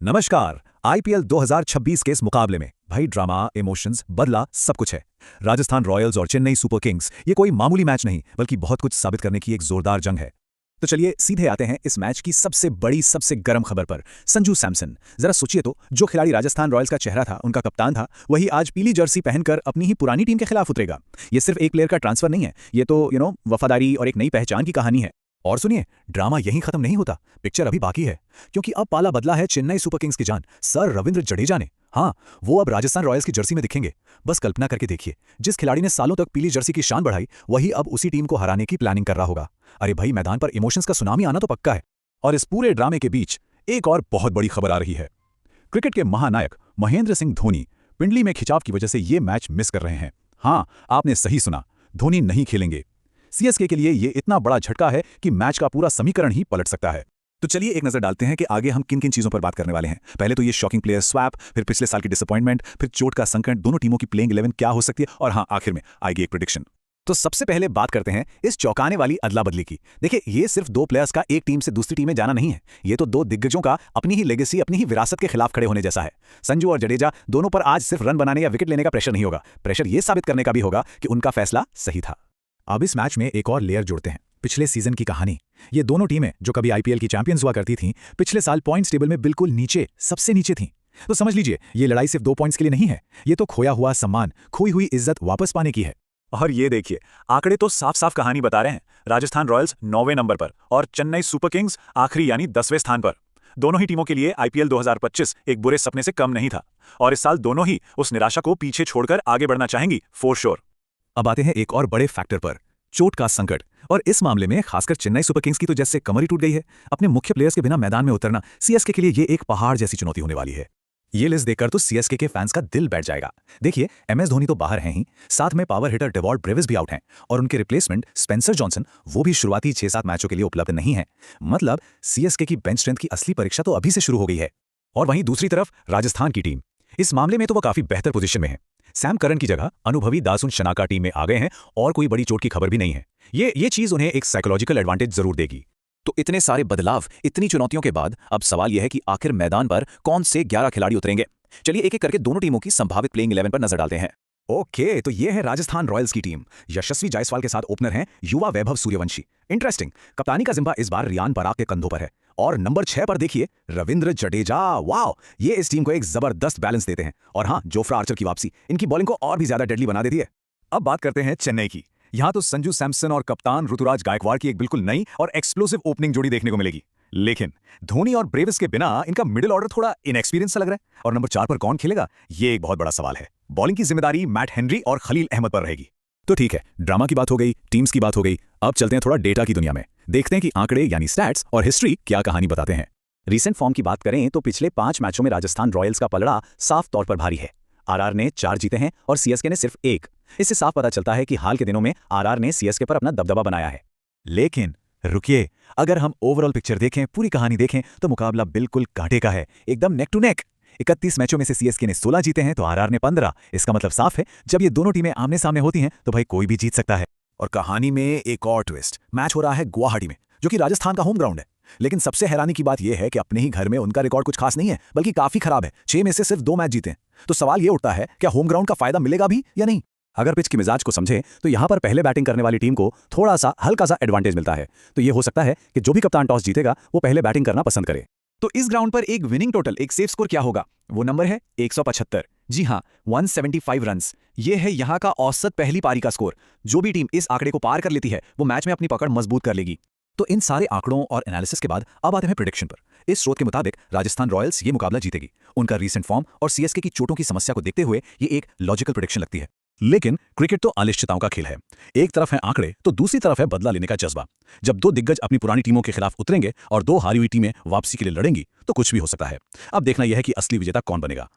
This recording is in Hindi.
नमस्कार। आईपीएल 2026 के इस मुकाबले में भाई ड्रामा, इमोशंस, बदला सब कुछ है। राजस्थान रॉयल्स और चेन्नई सुपर किंग्स ये कोई मामूली मैच नहीं बल्कि बहुत कुछ साबित करने की एक जोरदार जंग है। तो चलिए सीधे आते हैं इस मैच की सबसे बड़ी सबसे गर्म खबर पर। संजू सैमसन, जरा सोचिए तो, जो खिलाड़ी राजस्थान रॉयल्स का चेहरा था, उनका कप्तान था, वही आज पीली जर्सी पहनकर अपनी ही पुरानी टीम के खिलाफ उतरेगा। ये सिर्फ एक प्लेयर का ट्रांसफर नहीं है, ये तो वफादारी और एक नई पहचान की कहानी है। और सुनिए, ड्रामा यहीं खत्म नहीं होता, पिक्चर अभी बाकी है, क्योंकि अब पाला बदला है चेन्नई सुपर किंग्स की जान, सर रविंद्र जडेजा ने। हाँ, वो अब राजस्थान रॉयल्स की जर्सी में दिखेंगे। बस कल्पना करके देखिए, जिस खिलाड़ी ने सालों तक पीली जर्सी की शान बढ़ाई, वही अब उसी टीम को हराने की प्लानिंग कर रहा होगा। अरे भाई, मैदान पर इमोशंस का सुनामी आना तो पक्का है। और इस पूरे ड्रामे के बीच एक और बहुत बड़ी खबर आ रही है। क्रिकेट के महानायक महेंद्र सिंह धोनी पिंडली में खिंचाव की वजह से ये मैच मिस कर रहे हैं। हाँ, आपने सही सुना, धोनी नहीं खेलेंगे। सीएसके के लिए ये इतना बड़ा झटका है कि मैच का पूरा समीकरण ही पलट सकता है। तो चलिए एक नजर डालते हैं कि आगे हम किन किन चीजों पर बात करने वाले हैं। पहले तो ये शॉकिंग प्लेयर स्वैप, फिर पिछले साल की डिसअपॉइंटमेंट, फिर चोट का संकट, दोनों टीमों की प्लेइंग 11 क्या हो सकती है, और हाँ, आखिर में आएगी एक प्रेडिक्शन। तो सबसे पहले बात करते हैं इस चौंकाने वाली अदला बदली की। देखिए, ये सिर्फ दो प्लेयर्स का एक टीम से दूसरी टीम में जाना नहीं है, ये तो दो दिग्गजों का अपनी ही लेगेसी, अपनी ही विरासत के खिलाफ खड़े होने जैसा है। संजू और जडेजा दोनों पर आज सिर्फ रन बनाने या विकेट लेने का प्रेशर नहीं होगा, प्रेशर ये साबित करने का भी होगा कि उनका फैसला सही था। अब इस मैच में एक और लेयर जोड़ते हैं, पिछले सीजन की कहानी। ये दोनों टीमें जो कभी आईपीएल की चैंपियंस हुआ करती थीं, पिछले साल पॉइंट्स टेबल में बिल्कुल नीचे, सबसे नीचे थीं। तो समझ लीजिए, ये लड़ाई सिर्फ 2 पॉइंट्स के लिए नहीं है, ये तो खोया हुआ सम्मान, खोई हुई इज्जत वापस पाने की है। और ये देखिए, आंकड़े तो साफ साफ कहानी बता रहे हैं। राजस्थान रॉयल्स 9वें नंबर पर और चेन्नई सुपर किंग्स आखिरी यानी 10वें स्थान पर। दोनों ही टीमों के लिए आईपीएल 2025 एक बुरे सपने से कम नहीं था, और इस साल दोनों ही उस निराशा को पीछे छोड़कर आगे बढ़ना चाहेंगी, फॉर श्योर। अब आते हैं एक और बड़े फैक्टर पर, चोट का संकट। और इस मामले में खासकर चेन्नई सुपर किंग्स की तो जैसे कमर ही टूट गई है। अपने मुख्य प्लेयर्स के बिना मैदान में उतरना सीएसके के लिए ये एक पहाड़ जैसी चुनौती होने वाली है। ये लिस्ट देखकर तो सीएसके के फैंस का दिल बैठ जाएगा। देखिए, एमएस धोनी तो बाहर हैं ही, साथ में पावर हिटर डेवॉल्ट ब्रेविस भी आउट हैं, और उनके रिप्लेसमेंट स्पेंसर जॉनसन वो भी शुरुआती 6-7 मैचों के लिए उपलब्ध नहीं है। मतलब सीएसके की बेंच स्ट्रेंथ की असली परीक्षा तो अभी से शुरू हो गई है। और वहीं दूसरी तरफ राजस्थान की टीम, इस मामले में तो वो काफी बेहतर पोजीशन में है। सैम करन की जगह अनुभवी दासुन शनाका टीम में आ गए हैं, और कोई बड़ी चोट की खबर भी नहीं है। ये चीज उन्हें एक साइकोलॉजिकल एडवांटेज जरूर देगी। तो इतने सारे बदलाव, इतनी चुनौतियों के बाद अब सवाल यह है कि आखिर मैदान पर कौन से 11 खिलाड़ी उतरेंगे। चलिए एक एक करके दोनों टीमों की संभावित प्लेइंग 11 पर नजर डालते हैं। ओके, तो ये है राजस्थान रॉयल्स की टीम। यशस्वी जायसवाल के साथ ओपनर हैं युवा वैभव सूर्यवंशी। इंटरेस्टिंग, कप्तानी का जिम्मा इस बार रियान पराग के कंधों पर है। और नंबर 6 पर देखिए रविंद्र जडेजा। वाह, ये इस टीम को एक जबरदस्त बैलेंस देते हैं। और हाँ, जोफ्रा आर्चर की वापसी इनकी बॉलिंग को और भी ज्यादा डेडली बना देती है। अब बात करते हैं चेन्नई की। यहां तो संजू सैमसन और कप्तान ऋतुराज गायकवाड़ की एक बिल्कुल नई और एक्सप्लोसिव ओपनिंग जोड़ी देखने को मिलेगी। लेकिन धोनी और ब्रेविस के बिना इनका मिडिल ऑर्डर थोड़ा इनएक्सपीरियंस सा लग रहा है। और नंबर 4 पर कौन खेलेगा, ये एक बहुत बड़ा सवाल है। बॉलिंग की जिम्मेदारी मैट हेनरी और खलील अहमद पर रहेगी। तो ठीक है, ड्रामा की बात हो गई, टीम्स की बात हो गई, अब चलते हैं थोड़ा डेटा की दुनिया में। देखते हैं कि आंकड़े यानी स्टैट्स और हिस्ट्री क्या कहानी बताते हैं। रीसेंट फॉर्म की बात करें तो पिछले 5 मैचों में राजस्थान रॉयल्स का पलड़ा साफ तौर पर भारी है। आरआर ने 4 जीते हैं और सीएसके ने सिर्फ 1। इससे साफ पता चलता है कि हाल के दिनों में आरआर ने सीएसके पर अपना दबदबा बनाया है। लेकिन रुकिए, अगर हम ओवरऑल पिक्चर देखें, पूरी कहानी देखें, तो मुकाबला बिल्कुल कांटे का है, एकदम नेक टू नेक। 31 मैचों में से सीएसके ने 16 जीते हैं तो आरआर ने 15। इसका मतलब साफ है, जब ये दोनों टीमें आमने सामने होती हैं तो भाई कोई भी जीत सकता है। और कहानी में एक और ट्विस्ट, मैच हो रहा है गुवाहाटी में, जो कि राजस्थान का होम ग्राउंड है। लेकिन सबसे हैरानी की बात यह है कि अपने ही घर में उनका रिकॉर्ड कुछ खास नहीं है, बल्कि काफी खराब है। 6 में से सिर्फ 2 मैच जीते हैं। तो सवाल यह उठता है, क्या होम ग्राउंड का फायदा मिलेगा भी या नहीं। अगर पिच की मिजाज को समझे तो यहां पर पहले बैटिंग करने वाली टीम को थोड़ा सा हल्का सा एडवांटेज मिलता है। तो यह हो सकता है कि जो भी कप्तान टॉस जीतेगा वो पहले बैटिंग करना पसंद करे। तो इस ग्राउंड पर एक विनिंग टोटल, एक सेफ स्कोर क्या होगा, वो नंबर है 175। जी हां, 175 रन्स। ये है यहां का औसत पहली पारी का स्कोर। जो भी टीम इस आंकड़े को पार कर लेती है वो मैच में अपनी पकड़ मजबूत कर लेगी। तो इन सारे आंकड़ों और एनालिसिस के बाद अब आते हैं प्रेडिक्शन पर। इस स्रोत के मुताबिक राजस्थान रॉयल्स ये मुकाबला जीतेगी। उनका रीसेंट फॉर्म और सीएसके की चोटों की समस्या को देखते हुए ये एक लॉजिकल प्रेडिक्शन लगती है। लेकिन क्रिकेट तो अनिश्चितताओं का खेल है। एक तरफ है आंकड़े तो दूसरी तरफ है बदला लेने का जज्बा। जब 2 दिग्गज अपनी पुरानी टीमों के खिलाफ उतरेंगे और 2 हारी हुई टीमें वापसी के लिए लड़ेंगी तो कुछ भी हो सकता है। अब देखना यह है कि असली विजेता कौन बनेगा।